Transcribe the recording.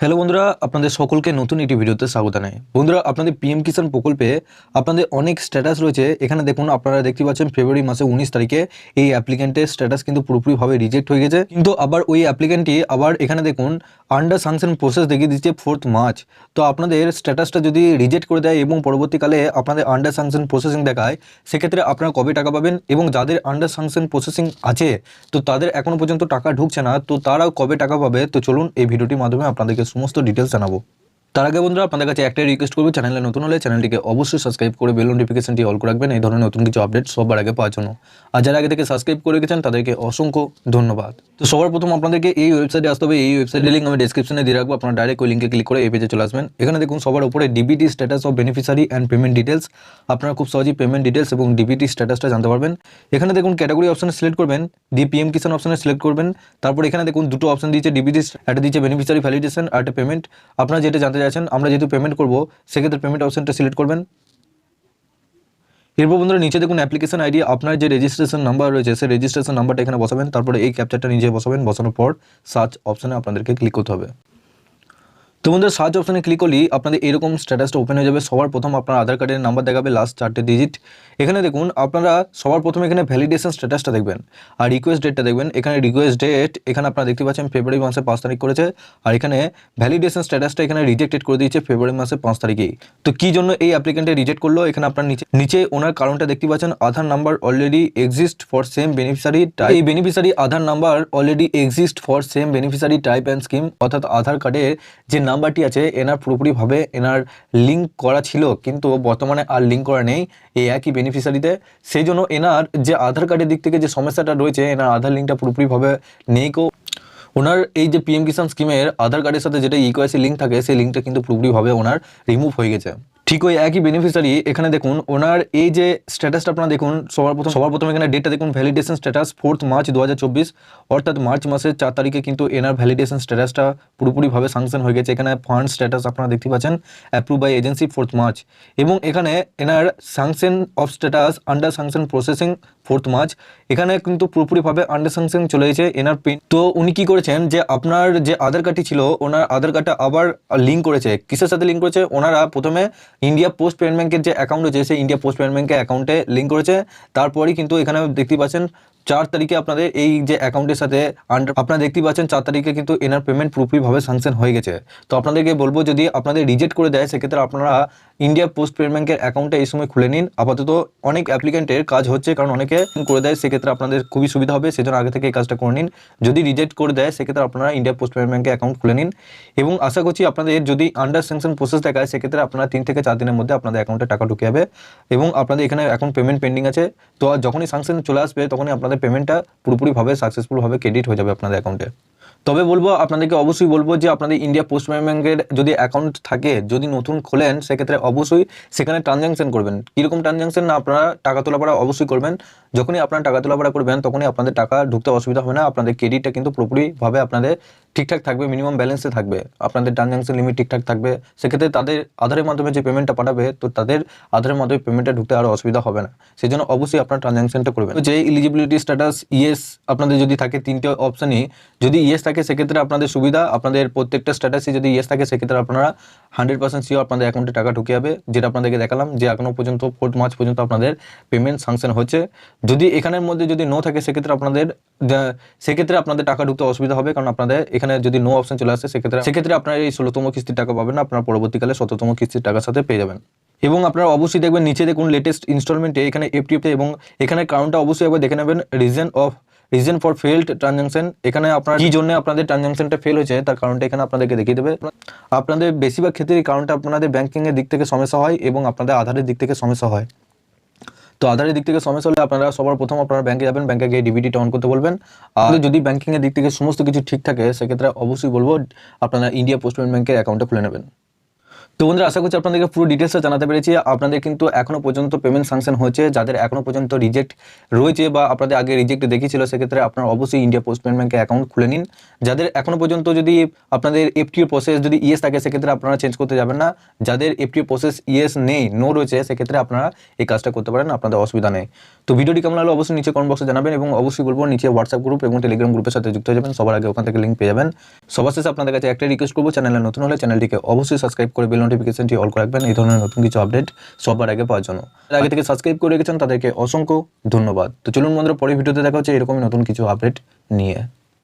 Hello বন্ধুরা, আপনাদের সকলকে নতুন একটি ভিডিওতে স্বাগত জানাই। বন্ধুরা, আপনাদের পিএম কিষাণ প্রকল্পে আপনাদের অনেক স্ট্যাটাস রয়েছে। এখানে দেখুন, আপনারা দেখতে পাচ্ছেন ফেব্রুয়ারি মাসে 19 তারিখে এই অ্যাপ্লিকেন্টের স্ট্যাটাস কিন্তু পুরোপুরিভাবে রিজেক্ট হয়ে গেছে। কিন্তু আবার ওই অ্যাপ্লিকেন্টটি আবার এখানে দেখুন আন্ডার স্যাংশন প্রসেস দেখিয়ে দিচ্ছে 4 মার্চ। তো আপনাদের স্ট্যাটাসটা যদি রিজেক্ট করে দেয় এবং পরবর্তীকালে আপনাদের আন্ডার স্যাংশন প্রসেসিং দেখায়, সেক্ষেত্রে আপনারা কবে টাকা পাবেন এবং যাদের আন্ডার স্যাংশন প্রসেসিং আছে তো তাদের এখনও পর্যন্ত টাকা ঢুকছে না, তো তারাও কবে টাকা পাবে, তো চলুন এই ভিডিওটির মাধ্যমে আপনাদেরকে সমস্ত ডিটেলস জানাবো। তার আগে বন্ধুরা, আপনাদের কাছে একটাই রিকোয়েস্ট করবো, চ্যানেলে নতুন হলে চ্যানেলটিকে অবশ্যই সাবস্ক্রাইব করে বেল নোটিফিকেশনটি অল করে রাখবেন এই ধরনের নতুন কিছু আপডেট সবার আগে পাওয়ার জন্য। আর যারা আগে থেকে সাবস্ক্রাইব করে রেখেছেন তাদেরকে অসংখ্য ধন্যবাদ। তো সবার প্রথম আপনাদেরকে এই ওয়েবসাইটে আসতে হবে। এই ওয়েবসাইটের লিঙ্ক আমি ডেসক্রিপশনে দিয়ে রাখবো, আপনারা ডাইরেক্ট ওই লিঙ্কে ক্লিক করে এই পেজে চলে আসবেন। এখানে দেখুন সবার উপরে DBT status of beneficiary and payment details. আপনারা খুব সহজেই পেমেন্ট ডিটেলস এবং ডিবিটি স্ট্যাটাসটা জানতে পারবেন। এখানে দেখুন ক্যাটাগরি অপশনে সিলেক্ট করবেন, দিয়ে পিএম কিষাণ অপশনে সিলেক্ট করবেন। তারপর এখানে দেখুন দুটো অপশন দিয়েছে, ডিবিটি একটা দিয়েছে বেনিফিশিয়ারি ভ্যালিডেশন আর একটা পেমেন্ট। আপনারা যেটা জানতে চাইছেন, আমরা যেহেতু পেমেন্ট করবো সেক্ষেত্রে পেমেন্ট অপশনটা সিলেক্ট করবেন। এরপর বন্ধুরা নিচে দেখুন অ্যাপ্লিকেশন আইডি, আপনার যে রেজিস্ট্রেশন নাম্বার রয়েছে সেই রেজিস্ট্রেশন নাম্বারটা এখানে বসাবেন। তারপরে এই ক্যাপচারটা নিজে বসাবেন, বসানোর পর সার্চ অপশনে আপনাদেরকে ক্লিক করতে হবে। তো বন্ধুরা, সার্চ অপশনে ক্লিক করলেই আপনাদের এরকম স্ট্যাটাসটা ওপেন হয়ে যাবে। সবার প্রথম আপনার আধার কার্ডের নাম্বার দেখাবে, লাস্ট 4টে ডিজিট। এখানে দেখুন আপনারা সবার প্রথমে এখানে ভ্যালিডেশন স্ট্যাটাসটা দেখবেন আর রিকোয়েস্ট ডেটটা দেখবেন। এখানে রিকোয়েস্ট ডেট এখানে আপনারা দেখতে পাচ্ছেন ফেব্রুয়ারি মাসে 5 তারিখ করেছে, আর এখানে ভ্যালিডেশন স্ট্যাটাসটা এখানে রিজেক্টেড করে দিয়েছে ফেব্রুয়ারি মাসে 5 তারিখেই। তো কী জন্য এই অ্যাপ্লিকেন্টে রিজেক্ট করলো, এখানে আপনার নিচে ওনার কারণটা দেখতে পাচ্ছেন, Aadhaar number already exist for same beneficiary type. এই beneficiary Aadhaar number already exist for same beneficiary type and scheme, অর্থাৎ আধার কার্ডের যে নাম্বারটি আছে এনার পুরোপুরিভাবে এনার লিঙ্ক করা ছিল, কিন্তু বর্তমানে আর লিঙ্ক করা নেই এই একই বেনিফিশিয়ারিতে। সেই জন্য এনার যে আধার কার্ডের দিক থেকে যে সমস্যাটা রয়েছে, এনার আধার লিঙ্কটা পুরোপুরিভাবে নেই। ওনার এই যে পিএম কিষাণ স্কিমের আধার কার্ডের সাথে যেটা ইকেওয়াইসি লিঙ্ক থাকে সেই লিঙ্কটা কিন্তু পুরোপুরিভাবে ওনার রিমুভ হয়ে গেছে। ঠিক ওই একই বেনিফিশিয়ারি এখানে দেখুন ওনার এই যে স্ট্যাটাসটা আপনারা দেখুন, সবার প্রথম এখানে ডেটটা দেখুন, ভ্যালিডেশন স্ট্যাটাস 4 মার্চ 2024, অর্থাৎ মার্চ মাসের 4 তারিখে কিন্তু এনার ভ্যালিডেশন স্ট্যাটাসটা পুরোপুরিভাবে স্যাংশন হয়ে গেছে। এখানে ফান্ড স্ট্যাটাস আপনারা দেখতে পাচ্ছেন অ্যাপ্রুভ বাই এজেন্সি 4 মার্চ, এবং এখানে এনার sanction of status under sanction processing 4 March. এখানে কিন্তু পুরোপুরিভাবে আন্ডার স্যাংশন চলে গেছে এনার পিন। তো উনি কি করেছেন, যে আপনার যে আধার কার্ডটি ছিল ওনার আধার কার্ডটা আবার লিঙ্ক করেছে। কিসের সাথে লিঙ্ক করেছে, ওনারা প্রথমে ইন্ডিয়া পোস্ট পেমেন্ট ব্যাংকের যে অ্যাকাউন্ট রয়েছে সেই ইন্ডিয়া পোস্ট পেমেন্ট ব্যাংকের অ্যাকাউন্টে লিঙ্ক করেছে। তারপরেই কিন্তু এখানে দেখতে পাচ্ছেন 4 তারিখে আপনাদের এই যে অ্যাকাউন্টের সাথে আপনারা দেখতে পাচ্ছেন 4 তারিখে কিন্তু এনার পেমেন্ট পুরোপুরিভাবে স্যাংশন হয়ে গেছে। তো আপনাদেরকে বলবো, যদি আপনাদের রিজেক্ট করে দেয় সেক্ষেত্রে আপনারা ইন্ডিয়া পোস্ট পেমেন্ট ব্যাংকের অ্যাকাউন্টটা এই সময় খুলে নিন। আপাতত অনেক অ্যাপ্লিকেন্টের কাজ হচ্ছে, কারণ অনেকে করে দেয়, সেক্ষেত্রে আপনাদের খুবই সুবিধা হবে, সেজন্য আগে থেকে এই কাজটা করে নিন। যদি রিজেক্ট করে দেয় সেক্ষেত্রে আপনারা ইন্ডিয়া পোস্ট পেমেন্ট ব্যাংকের অ্যাকাউন্ট খুলে নিন, এবং আশা করছি আপনাদের যদি আন্ডার স্যাংশন প্রসেস দেখায় সেক্ষেত্রে আপনারা 3 থেকে 4 দিনের মধ্যে আপনাদের অ্যাকাউন্টে টাকা ঢুকে যাবে। এবং আপনাদের এখানে এখন পেমেন্ট পেন্ডিং আছে, তো যখনই স্যাংশন চলে আসবে তখনই আপনাদের পেমেন্টটা পুরোপুরিভাবে সাকসেসফুলভাবে ক্রেডিট হয়ে যাবে আপনাদের অ্যাকাউন্টে। তবে বলবো, আপনাদেরকে অবশ্যই বলবো যে আপনাদের ইন্ডিয়া পোস্ট পেমেন্ট ব্যাংকের যদি অ্যাকাউন্ট থাকে, যদি নতুন খোলেন, সেক্ষেত্রে অবশ্যই সেখানে ট্রানজ্যাকশন করবেন। কীরকম ট্রানজ্যাকশন না, আপনারা টাকা তোলাপাড়া অবশ্যই করবেন। যখনই আপনারা টাকা তোলাপাড়া করবেন তখনই আপনাদের টাকা ঢুকতে অসুবিধা হবে না, আপনাদের ক্রেডিটটা কিন্তু পুরোপুরিভাবে আপনাদের ঠিকঠাক থাকবে, মিনিমাম ব্যালেন্সে থাকবে, আপনাদের ট্রানজ্যাকশন লিমিট ঠিকঠাক থাকবে। সেক্ষেত্রে তাদের আধারের মাধ্যমে যে পেমেন্টটা পাঠাবে, তো তাদের আধারের মাধ্যমে পেমেন্টটা ঢুকতে আরও অসুবিধা হবে না, সেই জন্য অবশ্যই আপনার ট্রানজ্যাকশনটা করবেন। যে এলিজিবিলিটি স্ট্যাটাস ইয়েস আপনাদের যদি থাকে, 3টে অপশানই যদি ইয়েস থাকে সেক্ষেত্রে আপনাদের সুবিধা। আপনাদের প্রত্যেকটা স্ট্যাটাসই যদি ইয়েস থাকে সেক্ষেত্রে আপনারা 100% শিওর আপনাদের অ্যাকাউন্টে টাকা ঢুকে যাবে, যেটা আপনাদেরকে দেখালাম যে এখনও পর্যন্ত 4 মার্চ পর্যন্ত আপনাদের পেমেন্ট স্যাংশন হচ্ছে। যদি এখানের মধ্যে যদি নো থাকে সেক্ষেত্রে আপনাদের টাকা ঢুকতে অসুবিধা হবে, কারণ আপনাদের এখানে যদি নো অপশন চলে আসে সেক্ষেত্রে আপনারা এই 16তম কিস্তির টাকা পাবেন না, আপনারা পরবর্তীকালে 17তম কিস্তির টাকার সাথে পেয়ে যাবেন। এবং আপনারা অবশ্যই দেখবেন নিচে দেখুন লেটেস্ট ইনস্টলমেন্টে এখানে এফটিএফতে, এবং এখানে কারণটা অবশ্যই একবার দেখে নেবেন, রিজন ফর ফেলড ট্রানজ্যাকশন। এখানে আপনার কি জন্য আপনাদের ট্রানজ্যাকশনটা ফেল হয়েছে তার কারণটা এখানে আপনাদেরকে দেখিয়ে দেবে। আপনাদের বেশিরভাগ ক্ষেত্রে এই কারণটা আপনাদের ব্যাংকিংয়ের দিক থেকে সমস্যা হয় এবং আপনাদের আধারের দিক থেকে সমস্যা হয়। তো আধারের দিক থেকে সমস্যা হলে আপনারা সবার প্রথম আপনারা ব্যাংকে যাবেন, ব্যাংকে গিয়ে ডিবিটিটা অন করতে বলবেন। আর যদি ব্যাংকিংয়ের দিক থেকে সমস্ত কিছু ঠিক থাকে সেক্ষেত্রে অবশ্যই বলবো আপনারা ইন্ডিয়া পোস্ট পেমেন্ট ব্যাংকের অ্যাকাউন্টটা খুলে নেবেন। তো বন্ধুরা আশা করছি আপনাদেরকে পুরো ডিটেলসটা জানাতে পেরেছি। আপনাদের কিন্তু এখনো পর্যন্ত পেমেন্ট স্যাংশন হয়েছে, যাদের এখনো পর্যন্ত রিজেক্ট রয়েছে বা আপনাদের আগে রিজেক্ট দেখিয়েছিল সেক্ষেত্রে আপনারা অবশ্যই ইন্ডিয়া পোস্ট পেমেন্ট ব্যাঙ্কে অ্যাকাউন্ট খুলে নিন। যাদের এখনো পর্যন্ত যদি আপনাদের এফটিও প্রসেস যদি ইয়েস থাকে সেক্ষেত্রে আপনারা চেঞ্জ করতে যাবেন না। যাদের এফটিও প্রসেস ইয়েস নেই, নো রয়েছে, সেক্ষেত্রে আপনারা এই কাজটা করতে পারেন, আপনাদের অসুবিধা নেই। তো ভিডিওটি কেমন লাগলো অবশ্যই নিচে কমেন্ট বক্সে জানাবেন এবং অবশ্যই বলবো নিচে হোয়াটসঅ্যাপ গ্রুপ এবং টেলিগ্রাম গ্রুপের সাথে যুক্ত হয়ে যাবেন, সবার আগে ওখান থেকে লিঙ্ক পেয়ে যাবেন। সবার শেষে আপনাদের কাছে একটা রিকোয়েস্ট করবো, চ্যানেলে নতুন হলে চ্যানেলটিকে অবশ্যই সাবস্ক্রাইব করে বেল নোটিফিকেশনটি অল করে রাখবেন এই ধরনের নতুন কিছু আপডেট সবার আগে পাওয়ার জন্য। আগে থেকে সাবস্ক্রাইব করে রেখেছেন তাদেরকে অসংখ্য ধন্যবাদ। তো চলুন বন্ধুরা, পরের ভিডিওতে দেখা হচ্ছে এরকমই নতুন কিছু আপডেট নিয়ে।